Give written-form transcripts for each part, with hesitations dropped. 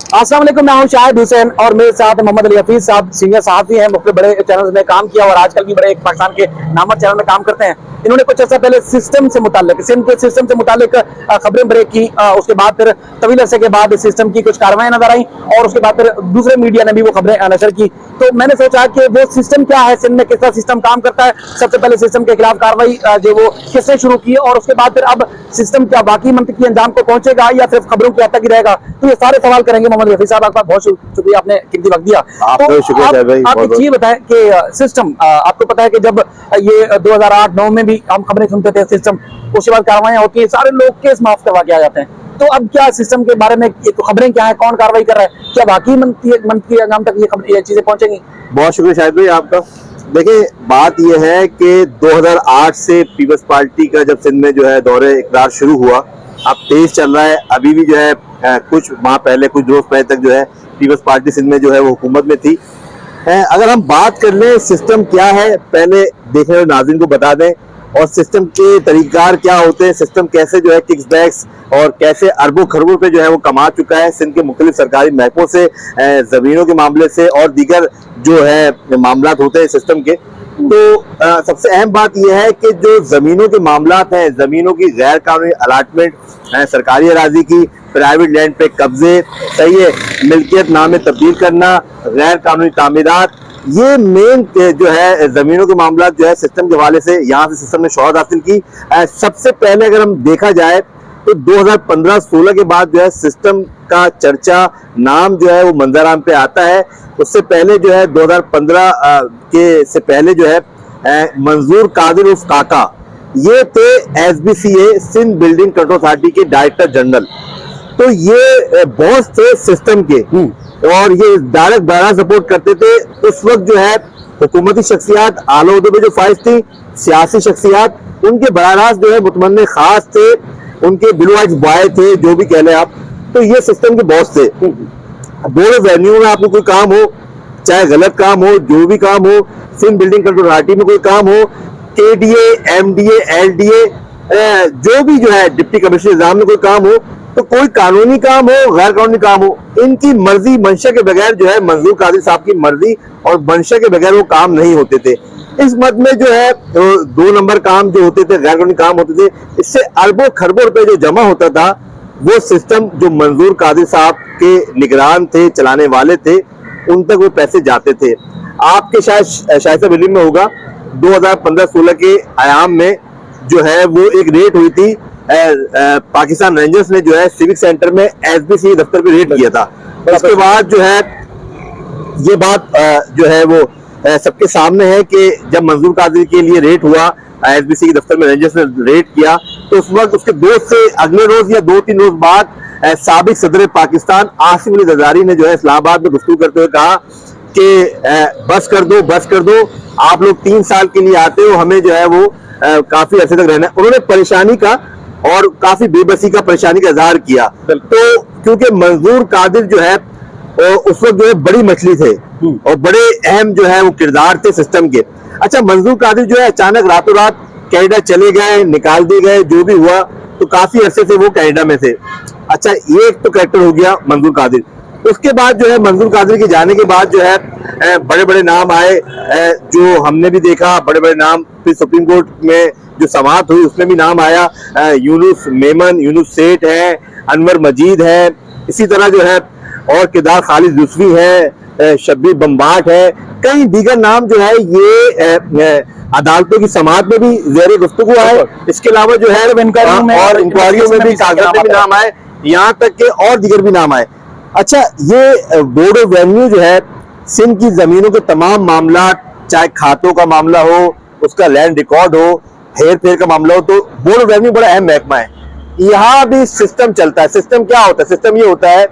अस्सलाम वालेकुम, मैं हूं शाहिद हुसैन और मेरे साथ मोहम्मद अली हफीज साहब, सीनियर सहाफी हैं, मुख्तलिफ बड़े चैनल्स में काम किया और आजकल भी बड़े एक पाकिस्तान के नामक चैनल में काम करते हैं। इन्होंने कुछ अर्सा पहले सिस्टम से मुतालिक सिंध के सिस्टम से मुतालिक खबरें ब्रेक की। उसके बाद फिर तवील अरसे के बाद सिस्टम की कुछ कार्रवाई नजर आई और उसके बाद फिर दूसरे मीडिया ने भी वो खबरें नशर की। तो मैंने सोचा कि वो सिस्टम क्या है, सिंध में किस तरह सिस्टम काम करता है, सबसे पहले सिस्टम के खिलाफ कार्रवाई जो वो किसने शुरू की और उसके बाद फिर अब सिस्टम क्या बाकी मंतकी अंजाम को पहुंचेगा या सिर्फ खबरों की हद तक ही रहेगा। तो ये सारे सवाल करेंगे मोहम्मद हफीज साहब। आपका बहुत शुक्रिया, आपने कीमती वक्त दिया। आपको शुक्रिया भाई। आप एक चीज बताएं कि सिस्टम, आपको पता है कि जब ये 2008-9 में भी हम खबरें सुनते थे सिस्टम, उसके बाद कार्रवाइयां होती है, सारे लोग केस माफ करवा के आ जाते हैं। तो अब क्या सिस्टम के बारे में तो खबरें क्या है, कौन कार्रवाई कर रहा है, क्या बाकी मंतकी अंजाम तक ये चीजें पहुंचेंगी? बहुत शुक्रिया शाहिद भाई आपका। देखिए, बात यह है कि 2008 से पीपल्स पार्टी का जब सिंध में जो है दौरे इकरार शुरू हुआ, अब तेज चल रहा है। अभी भी जो है कुछ माह पहले, कुछ रोज पहले तक जो है पीपल्स पार्टी सिंध में जो है वो हुकूमत में थी। अगर हम बात कर लें सिस्टम क्या है, पहले देखने वाले नाज़रीन को बता दें और सिस्टम के तरीक़ार क्या होते हैं, सिस्टम कैसे जो है किक्स बैक्स और कैसे अरबों खरबों पे जो है वो कमा चुका है सिंध के मुख्तलिफ सरकारी महकमों से, ज़मीनों के मामले से और दीगर जो है मामला होते हैं सिस्टम के। तो सबसे अहम बात यह है कि जो ज़मीनों के मामला हैं, ज़मीनों की गैर कानूनी अलाटमेंट, सरकारी अराजी की प्राइवेट लैंड पे कब्जे, सही है, मिल्कियत नामे तब्दील करना, गैर कानूनी तामीरात, ये मेन जो है जमीनों के मामला जो है सिस्टम के हवाले से यहाँ से सिस्टम ने शोहरत हासिल की। सबसे पहले अगर हम देखा जाए तो 2015-16 के बाद जो है सिस्टम का चर्चा नाम जो है वो मंजराम पे आता है। उससे पहले जो है 2015 के से पहले जो है मंजूर कादिर उर्फ काका, ये थे SBCA Sindh building control authority के डायरेक्टर जनरल। तो ये बॉस थे सिस्टम के और ये डायरेक्ट बहरा सपोर्ट करते थे। उस वक्त जो है हुकूमती शख्सियात, आला उहदे पे जो फाइज थी, सियासी शख्सियात, उनके बराह जो है मुतमन्ने खास थे, उनके बिलवाज बॉय थे, जो भी कह लें आप। तो ये सिस्टम के बॉस थे। बोर्ड ऑफ रेवेन्यू में आपको कोई काम हो, चाहे गलत काम हो, जो भी काम हो, सिंध बिल्डिंग कंट्रोल अथॉरिटी में कोई काम हो, KDA, MDA, LDA, जो भी जो है डिप्टी कमिश्नर निजाम में कोई काम हो, तो कोई कानूनी काम हो, गैर कानूनी काम हो, इनकी मर्जी मंशा के बगैर जो है मंजूर कादिर साहब की मर्जी और मंशा के बगैर वो काम नहीं होते थे। इस मद में जो है 2 नंबर काम जो होते थे, गैर कानूनी काम होते थे, इससे अरबों खरबों रुपए जो जमा होता था, वो सिस्टम जो मंजूर कादिर साहब के निगरान थे, चलाने वाले थे, उन तक वो पैसे जाते थे। आपके शायद साहब इल्म में होगा 2015-16 के आयाम में जो है वो एक रेड हुई थी। पाकिस्तान रेंजर्स ने जो है सिविक सेंटर में SBCA दफ्तर पे रेड किया था। उसके बाद जो है ये बात जो है वो सबके सामने है कि जब मंजूर कादिर के लिए रेड हुआ, SBCA दफ्तर में रेंजर्स ने रेड किया, तो उस वक्त उसके 2 से अगले रोज या 2-3 रोज बाद साबिक सदर पाकिस्तान आसिफ अली जरदारी ने जो है इस्लामाबाद में गुफ्तगू करते हुए कहा कि बस कर दो, आप लोग 3 साल के लिए आते हो, हमें जो है वो काफी अर्से तक रहना है। उन्होंने परेशानी का और काफी बेबसी का, परेशानी का इजहार किया। तो क्योंकि मंजूर कादिर जो है उस वक्त जो है बड़ी मछली थे और बड़े अहम जो है वो किरदार थे सिस्टम के। अच्छा, मंजूर कादिर जो है अचानक रातों रात कनाडा चले गए, निकाल दिए गए, जो भी हुआ, तो काफी अरसे से वो कनाडा में थे। अच्छा, ये एक तो कैरेक्टर हो गया मंजूर कादिर। उसके बाद जो है मंजूर कादिर के जाने के बाद जो है बड़े बड़े नाम आए, जो हमने भी देखा, बड़े बड़े नाम। फिर सुप्रीम कोर्ट में जो समाअत हुई उसमें भी नाम आया, यूनुस मेमन, यूनुस सेठ है, अनवर मजीद है, इसी तरह जो है और किरदार खालिद यूसुफी है, शब्बीर बम्बाट है, कई दीगर नाम जो है ये अदालतों की समाअत में भी ज़ेर गुफ्तगू आए। इसके अलावा जो है और इंक्वायरियों में भी, कागजात में भी नाम आए, यहाँ तक के और दीगर भी नाम आए। अच्छा, ये बोर्ड ऑफ रेवेन्यू जो है सिंध की जमीनों के तमाम मामला, चाहे खातों का मामला हो, उसका लैंड रिकॉर्ड हो, हेर फेर का मामला हो, तो बोर्ड ऑफ रेवेन्यू बड़ा अहम महकमा है। यहाँ भी सिस्टम चलता है। सिस्टम क्या होता है? सिस्टम ये होता है,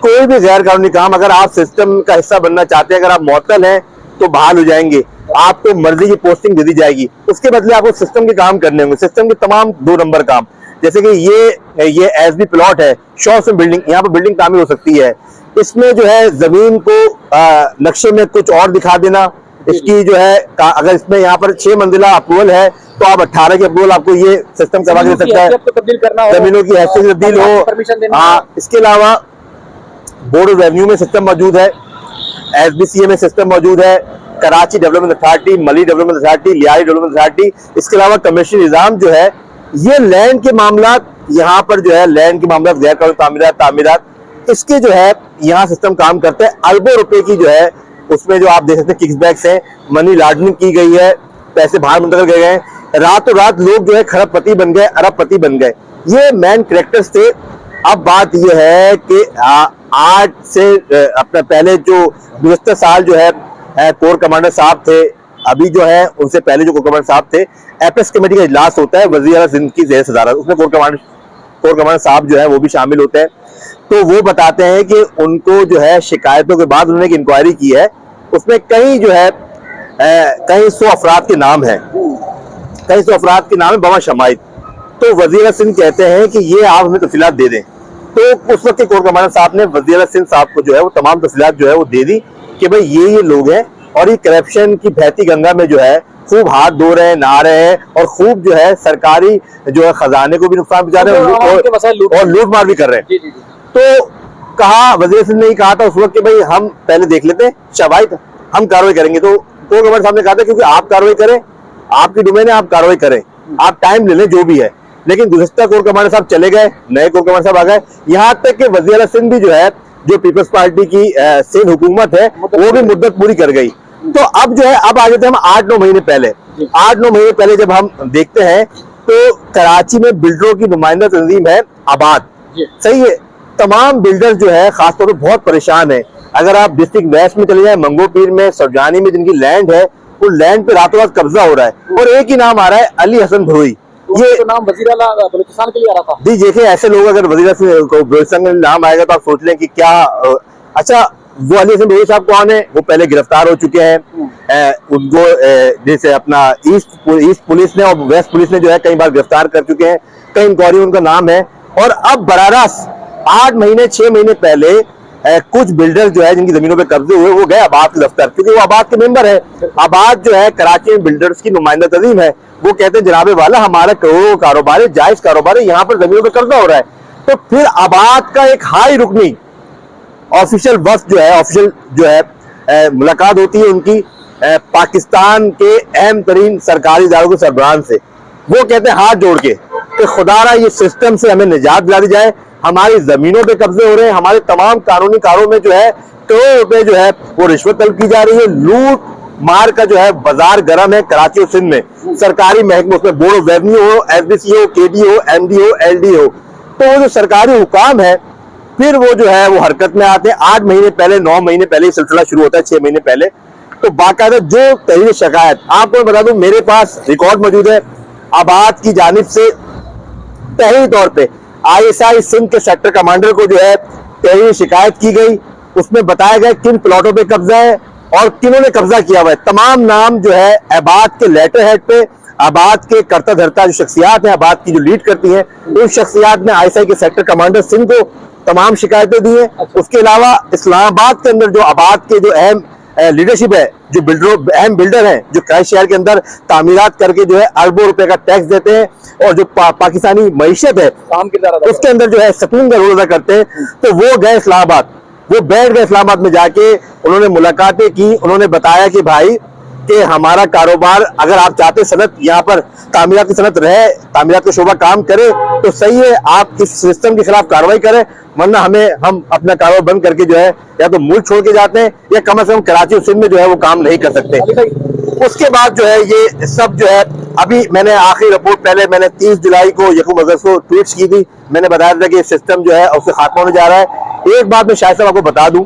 कोई भी गैर कानूनी काम अगर आप सिस्टम का हिस्सा बनना चाहते हैं, अगर आप मुअत्तल हैं तो बहाल हो जाएंगे, आपको मर्जी की पोस्टिंग दे दी जाएगी, उसके बदले आपको सिस्टम के काम करने होंगे, सिस्टम के तमाम 2 नंबर काम। जैसे कि ये SB प्लॉट है, शॉर्ट में बिल्डिंग, यहाँ पर बिल्डिंग तामीर हो सकती है, इसमें जो है जमीन को नक्शे में कुछ और दिखा देना, इसकी जो है अगर इसमें यहाँ पर 6 मंजिला अप्रूवल है तो आप 18 की अप्रूवल आपको ये सिस्टम करवा के दे सकता है, जमीनों की हैसियत तब्दील हो। इसके अलावा बोर्ड ऑफ रेवेन्यू में सिस्टम मौजूद है, SBCA में सिस्टम मौजूद है, कराची डेवलपमेंट अथॉरिटी, मली development authority, Lyari development authority, इसके अलावा कमर्शियल निजाम जो है, ये लैंड के मामला यहाँ पर जो है लैंड के मामला गैर कानूनी तामीरात इसके जो है यहाँ सिस्टम काम करते हैं। अरबों रुपए की जो है उसमें जो आप देख सकते हैं किक्सबैक्स हैं, मनी लॉन्ड्रिंग की गई है, पैसे बाहर मुंतकिल किए गए, रातों रात लोग जो है खरबपति बन गए, अरबपति बन गए। ये मैन कैरेक्टर्स थे। अब बात ये है कि आज से अपने पहले जो गुज़श्ता साल जो है कोर कमांडर साहब थे, अभी जो है उनसे पहले जो कोर कमांडर साहब थे, एपेक्स कमेटी का इजलास होता है वज़ीर आला सिंध की ज़ेर सदारत, उसमें कोर कमांडर साहब जो है वो भी शामिल होते हैं। तो वो बताते हैं कि उनको जो है शिकायतों के बाद उन्होंने एक इंक्वायरी की है, उसमें कई जो है कई 100 अफराद के नाम है, कई 100 अफराद के नाम है बमा शमाइल। तो वज़ीर सिंध कहते हैं कि ये आप हमें तफसीलात दे दें। तो उस वक्त के कोर कमांडर साहब ने वज़ीर सिंध साहब को जो है वो तमाम तफसीलात जो है वो दे दी कि भाई ये लोग हैं और ये करप्शन की बहती गंगा में जो है खूब हाथ धो रहे हैं, नहा रहे हैं और खूब जो है सरकारी जो है खजाने को भी नुकसान पहुंचा रहे हैं और लूट मार भी कर रहे हैं। तो कहा वज़ीर सिंध ने कहा था उस वक्त कि भाई हम पहले देख लेते हैं, शवाहिद हम कार्रवाई करेंगे। तो कोर कमांडर साहब ने कहा था क्योंकि आप कार्रवाई करें, आपकी डोमेन है, आप कार्रवाई करें, आप टाइम ले लें जो भी है। लेकिन गुज़श्ता कोर कमांडर साहब चले गए, नए कोर कमांडर साहब आ गए, यहाँ तक कि वज़ीर आला सिंध भी जो है जो पीपल्स पार्टी की सिंध हुकूमत है वो भी मुद्दत पूरी कर गई। तो अब जो है अब आ जाते हैं हम 8-9 महीने पहले। 8-9 महीने पहले जब हम देखते हैं तो कराची में बिल्डरों की नुमाइंदा तंजीम है आबाद, सही है। तमाम बिल्डर जो है खासतौर पर बहुत परेशान है। अगर आप डिस्ट्रिक्ट वेस्ट में चले जाए, मंगो पीर में, सरजानी में जिनकी लैंड है, वो लैंड पे रातों रात कब्जा हो रहा है और एक ही नाम आ रहा है अली हसन भरोई। ये तो नाम वज़ीर आला बलूचिस्तान के लिए आ रहा था। जी देखिए, ऐसे लोग अगर वज़ीर बलूचिस्तान का नाम आएगा तो आप सोच लें कि क्या अच्छा वो अली हसन भरोई साहब कौन है? वो पहले गिरफ्तार हो चुके हैं। उनको जैसे अपना ईस्ट पुलिस ने और वेस्ट पुलिस ने जो है कई बार गिरफ्तार कर चुके हैं, कई इंक्वायरी उनका नाम है। और अब बरारस 8 महीने 6 महीने पहले कुछ बिल्डर जो है जिनकी जमीनों पे कब्जे हुए वो गए आबाद के दफ्तर, क्योंकि वो आबाद के मेंबर है। आबाद जो है कराची में बिल्डर्स की नुमाइंदा तंजीम है। वो कहते हैं जनाबे वाला हमारा करोड़ों कारोबार है, जायज कारोबार है, यहाँ पर जमीनों पे कब्जा हो रहा है। तो फिर आबाद का एक हाई रुकनी ऑफिशियल वक्त जो है, ऑफिशियल जो है मुलाकात होती है उनकी पाकिस्तान के अहम तरीन सरकारी इदारों के सरबराहान से। वो कहते हैं हाथ जोड़ के कि खुदारा ये सिस्टम से हमें निजात दिला दी जाए, हमारी जमीनों पे कब्जे हो रहे हैं, हमारे तमाम कानूनी कारों में जो है करोड़ों रुपए जो है वो रिश्वत तलब की जा रही है, लूट मार का जो है बाजार गर्म है कराची और सिंध में। सरकारी महकमे, उसमें बोर्ड ऑफ रेवेन्यू हो, SBCA हो, KD हो, MD हो, LD हो, तो वो जो सरकारी हुकाम है फिर वो जो है वो हरकत में आते हैं। 8 महीने पहले 9 महीने पहले सिलसिला शुरू होता है, 6 महीने पहले। तो बाकायदा जो तहरीर शिकायत आपको बता दूं, मेरे पास रिकॉर्ड मौजूद है। आबाद की जानिब से तहरीरी तौर पे ISI सिंध के सेक्टर कमांडर को जो है तहरीरी शिकायत की गई, उसमें बताया गया किन प्लॉटों पे कब्जा है और किन्होंने कब्जा किया हुआ है। तमाम नाम जो है आबाद के लेटर हेड पे, आबाद के करता धरता जो शख्सियात हैं, आबाद की जो लीड करती हैं, उन शख्सियात ने ISI के सेक्टर कमांडर सिंध को तमाम शिकायतें दी हैं। उसके अलावा इस्लामाबाद के अंदर जो आबाद के जो अहम लीडरशिप है, जो अहम बिल्डर हैं, जो कराची शहर के अंदर तामीरात करके जो है अरबों रुपए का टैक्स देते हैं और जो पाकिस्तानी मईशत है उसके अंदर जो है सकून का रोल अदा करते हैं, तो वो गए इस्लामाबाद, वो बैठ गए इस्लामाबाद में जाके, उन्होंने मुलाकातें की। उन्होंने बताया कि भाई कि हमारा कारोबार, अगर आप चाहते सनत यहाँ पर तामीरात की सनत रहे, तामीरात का शोबा काम करे तो सही है, आप इस सिस्टम के खिलाफ कार्रवाई करें, वरना हम अपना कारोबार बंद करके जो है या तो मुल्क छोड़ के जाते हैं या कम से कम कराची और सिंध में जो है वो काम नहीं कर सकते। उसके बाद जो है ये सब जो है, अभी मैंने आखिरी रिपोर्ट पहले मैंने 30 जुलाई को यकूम अगस्त को ट्वीट की थी। मैंने बताया था कि सिस्टम जो है उससे खात्मा होने जा रहा है। एक बात मैं शायद साहब आपको बता दूं,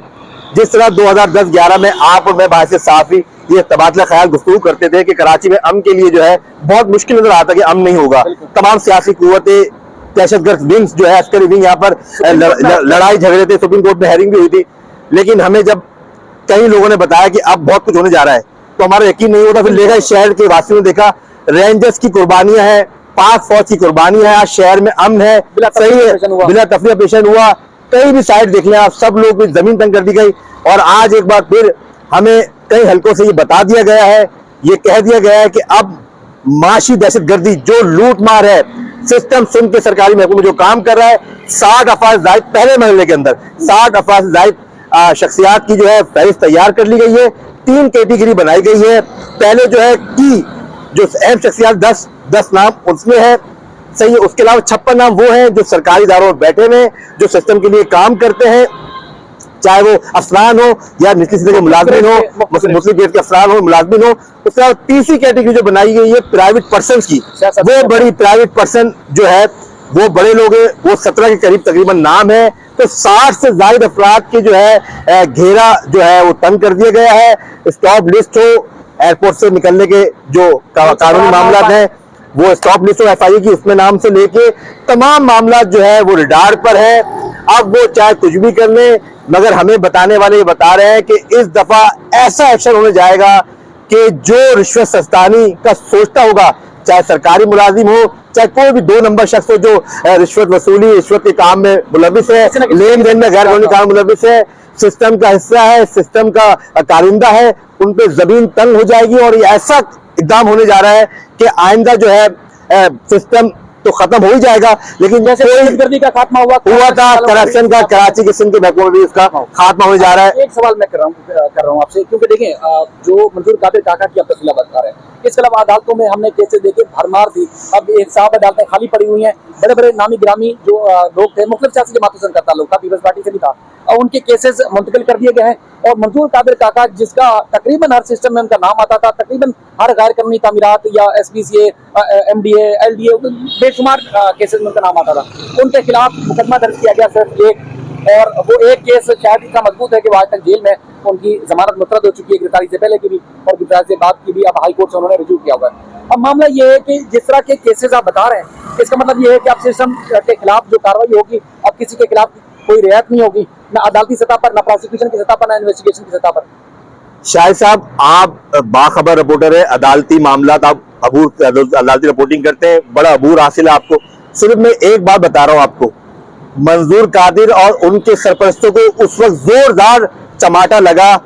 जिस तरह 2010-11 में आप और मैं बाहर साफी ये तबादला ख्याल गुफ्तगू करते थे कि कराची में अमन के लिए जो है बहुत मुश्किल नजर आता कि अमन नहीं होगा, तमाम सियासी कुव्वतें, दहशतगर्द विंग्स जो है, अस्करी विंग यहाँ पर लड़ाई झगड़े थे, सुप्रीम कोर्ट में हेयरिंग भी हुई थी। लेकिन हमें जब कई लोगों ने बताया कि अब बहुत कुछ होने जा रहा है तो हमारा यकीन नहीं होता। फिर लेगा शहर के वासियों ने देखा रेंजर्स की कुर्बानियां हैं, पाक फौज की कुर्बानियां है, आज शहर में अमन है, सही है, बिला तफरीक पेशन हुआ। कहीं भी साइड देख लें आप, सब लोग जमीन तंग कर दी गई। और आज एक बार फिर हमें कई हलकों से ये बता दिया गया है, ये कह दिया गया है कि अब माशी दहशतगर्दी जो लूट मार है सिस्टम सिंध के सरकारी महकमे में जो काम कर रहा है, 60 अफराज जायद, पहले मरहले के अंदर 60 अफराज जायद शख्सियात की जो है फहरिस्त तैयार कर ली गई है। 3 कैटेगरी बनाई गई है। पहले जो है की जो अहम शख्सियात 10 नाम उसमें है, सही है। उसके अलावा 56 नाम वो हैं जो सरकारी इदारों में बैठे हुए, जो सिस्टम के लिए काम करते हैं, चाहे वो अफसरान हो या निचली सतह के मुलाजमिन हो, मुस्लिम गेट के अफसरान हो, मुलाजमिन हो। उसके बाद तीसरी कैटेगरी जो बनाई गई है प्राइवेट पर्सन की, वो बड़ी प्राइवेट पर्सन जो है वो बड़े लोग हैं, वो 17 के करीब तकरीबन नाम है। तो 60 से ज्यादा अफराद के जो है घेरा जो है वो तंग कर दिया गया है। स्टॉप लिस्ट हो, एयरपोर्ट से निकलने के जो कानूनी मामला है वो स्टॉप लिस्ट हो FIA की, उसमें नाम से लेके तमाम मामला जो है वो रिडार पर है। अब वो चाहे कुछ भी कर ले, मगर हमें बताने वाले ये बता रहे हैं कि इस दफा ऐसा एक्शन होने जाएगा कि जो रिश्वत सस्तानी का सोचता होगा, चाहे सरकारी मुलाजिम हो, चाहे कोई भी 2 नंबर शख्स हो जो रिश्वत वसूली, रिश्वत के काम में मुलविस है, लेन देन में गैर कानूनी काम मुलविस है, सिस्टम का हिस्सा है, सिस्टम का कारिंदा है, उन पे जमीन तंग हो जाएगी। और ये ऐसा इकदाम होने जा रहा है कि आइंदा जो है सिस्टम तो खत्म हो ही जाएगा, लेकिन जैसे गर्दी का खात्मा हुआ था, करप्शन का कराची के सिंध के महकमे में भी उसका खात्मा होने जा रहा है। एक सवाल मैं कर रहा हूँ आपसे, क्योंकि देखें जो मंजूर कादिर काका की आप तफसीलात बता रहे हैं, इसके अलावा अदालतों में हमने केसेस देखे भरमार थी। अब एक साहब अदालतें खाली पड़ी हुई हैं, बड़े बड़े नामी गिरामी जो लोग थे, मुख्तलिफ सियासी जमातों से करता लोग था, पीपल्स पार्टी से भी था, और उनके केसेस मुंतकिल कर दिए गए हैं। और मंजूर कादिर काका जिसका तकरीबन हर सिस्टम में उनका नाम आता था, तकरीबन हर गैर कानूनी तामीरात या SPCA, MDA, LDA बेशुमार केसेस में उनका नाम आता था, उनके खिलाफ मुकदमा दर्ज किया गया सिर्फ एक, और वो एक केस शायद इतना मजबूत है कि वो आज तक जेल में, उनकी जमानत मुस्तरद हो चुकी है गिरफ्तारी से पहले की भी और गिरफ्तारी से बाद की भी। अब हाई कोर्ट से उन्होंने रिज्यू किया हुआ है। अब मामला ये है कि जिस तरह के केसेस आप बता रहे हैं, इसका मतलब ये है कि अब सिस्टम के खिलाफ जो कार्रवाई होगी, अब किसी के खिलाफ कोई रियायत नहीं होगी, ना अदालती सतह पर, ना प्रोसिक्यूशन की सतह पर, ना इन्वेस्टिगेशन की सतह पर। शाहिद साहब, आप बाखबर रिपोर्टर है, अदालती मामला आप अदालती रिपोर्टिंग करते हैं, बड़ा अबूर हासिल है आपको। सिर्फ मैं एक बात बता रहा हूं आपको, मंजूर कादिर और उनके सरपरस्तों को उस वक्त जोरदार चमाटा लगा,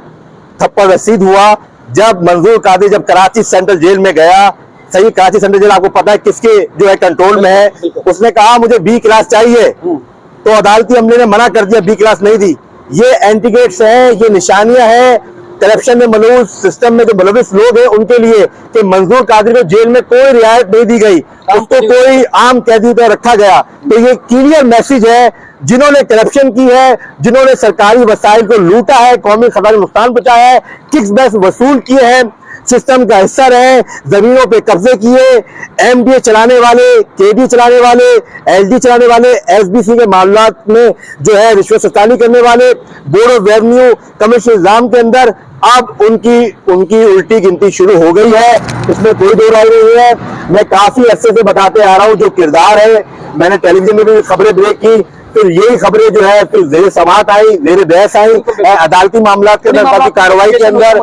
थप्पड़ रसीद हुआ जब मंजूर कादिर जब कराची सेंट्रल जेल में गया। सही, कराची सेंट्रल जेल आपको पता है किसके जो है कंट्रोल में है। उसने कहा मुझे B क्लास चाहिए, तो अदालती अमले ने मना कर दिया, B क्लास नहीं दी। ये एंटीगेट्स हैं, ये निशानियां हैं करप्शन में मलूस, सिस्टम में जो मुलविस लोग हैं उनके लिए, कि मंजूर कादिर को जेल में कोई रियायत नहीं दी गई, उसको कोई आम कैदी पर रखा गया। तो ये क्लियर मैसेज है, जिन्होंने करप्शन की है, जिन्होंने सरकारी वसाइल को लूटा है, कौमी खजाने नुकसान पहुंचाया है, किक्स बैक्स वसूल किए हैं, सिस्टम का हिस्सा रहे, जमीनों पे कब्जे किए, MDA चलाने वाले, KD चलाने वाले, LD चलाने वाले, SBC के मामलात में जो है रिश्वत सस्तानी करने वाले, बोर्ड ऑफ रेवेन्यू कमिश्नर निजाम के अंदर अब उनकी उल्टी गिनती शुरू हो गई है, इसमें कोई दो राय नहीं है। मैं काफी अरसे से बताते आ रहा हूँ जो किरदार है, मैंने टेलीविजन में भी खबरें ब्रेक की, फिर यही खबरें जो है फिर जेर समात आई, जेर बहस आई अदालती मामला के अंदर, बाकी कार्रवाई के अंदर।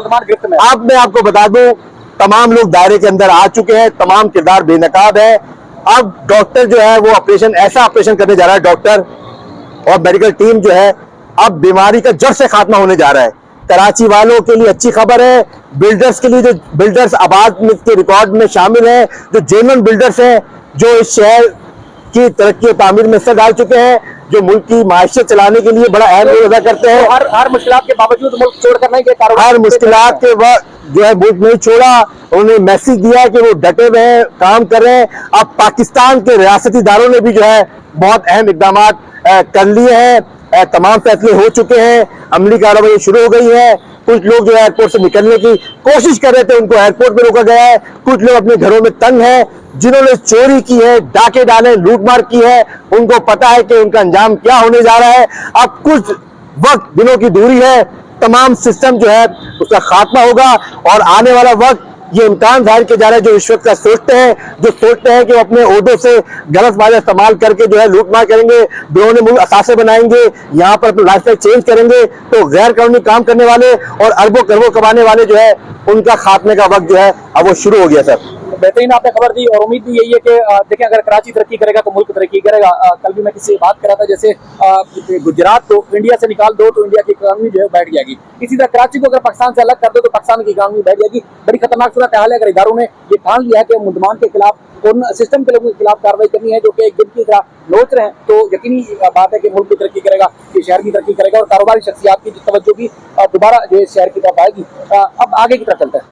अब मैं आपको बता दूं, तमाम लोग दायरे के अंदर आ चुके हैं, तमाम किरदार बेनकाब है। अब डॉक्टर जो है वो ऐसा ऑपरेशन करने जा रहा है, डॉक्टर और मेडिकल टीम जो है, अब बीमारी का जड़ से खात्मा होने जा रहा है। कराची वालों के लिए अच्छी खबर है, बिल्डर्स के लिए, जो बिल्डर्स आबाद के रिकॉर्ड में शामिल हैं, जो जेन्युइन बिल्डर्स हैं, जो इस शहर की तरक्की और तामीर में हिस्सा डाल चुके हैं, जो मुल्क की माइशत चलाने के लिए बड़ा अहम रोल अदा करते हैं। हर मुश्किलात के बावजूद मुल्क छोड़कर नहीं गए, हर मुश्किलात के वक्त जो है मुल्क नहीं छोड़ा, उन्होंने मैसेज दिया कि वो डटे हुए हैं, काम कर रहे हैं। अब पाकिस्तान के रियासती इदारों ने भी जो है बहुत अहम इकदाम कर लिए हैं, तमाम फैसले हो चुके हैं, अमली कार्रवाई शुरू हो गई है। कुछ लोग जो है एयरपोर्ट से निकलने की कोशिश कर रहे थे, उनको एयरपोर्ट में रोका गया है। कुछ लोग अपने घरों में तंग हैं, जिन्होंने चोरी की है, डाके डाले, लूटमार की है, उनको पता है कि उनका अंजाम क्या होने जा रहा है। अब कुछ वक्त, दिनों की दूरी है, तमाम सिस्टम जो है उसका खात्मा होगा और आने वाला वक्त ये इम्कान जाहिर किया जा रहा है, जो रिश्वत का सोचते हैं कि वो अपने ओहदों से गलत फायदा इस्तेमाल करके जो है लूटमार करेंगे, बेरोने मुल्क असासे बनाएंगे, यहाँ पर अपना लाइफस्टाइल चेंज करेंगे, तो गैर कानूनी काम करने वाले और अरबों करोड़ों कमाने वाले जो है उनका खात्मे का वक्त जो है अब वो शुरू हो गया सर। बेहतरीन आपने खबर दी और उम्मीद भी यही है कि देखें अगर कराची तरक्की करेगा तो मुल्क तरक्की करेगा। कल भी मैं किसी से बात कर रहा था, जैसे गुजरात को इंडिया से निकाल दो तो इंडिया की इकोनॉमी जो है बैठ जाएगी, इसी तरह कराची को अगर पाकिस्तान से अलग कर दो तो पाकिस्तान की इकोनॉमी बैठ जाएगी। बड़ी खतरनाक सूरत हाल है। अगर इदारों ने ये ठान लिया है कि मुल्जमान के खिलाफ उन सिस्टम के लोगों के खिलाफ कार्रवाई करनी है जो कि एक दिन की तरह लोच रहे हैं, तो यकीनी बात है कि मुल्क भी तरक्की करेगा, ये शहर भी तरक्की करेगा और कारोबारी शख्सियात की तवज्जो भी दोबारा जो है शहर की तरफ आएगी। अब आगे की तरफ चलता है।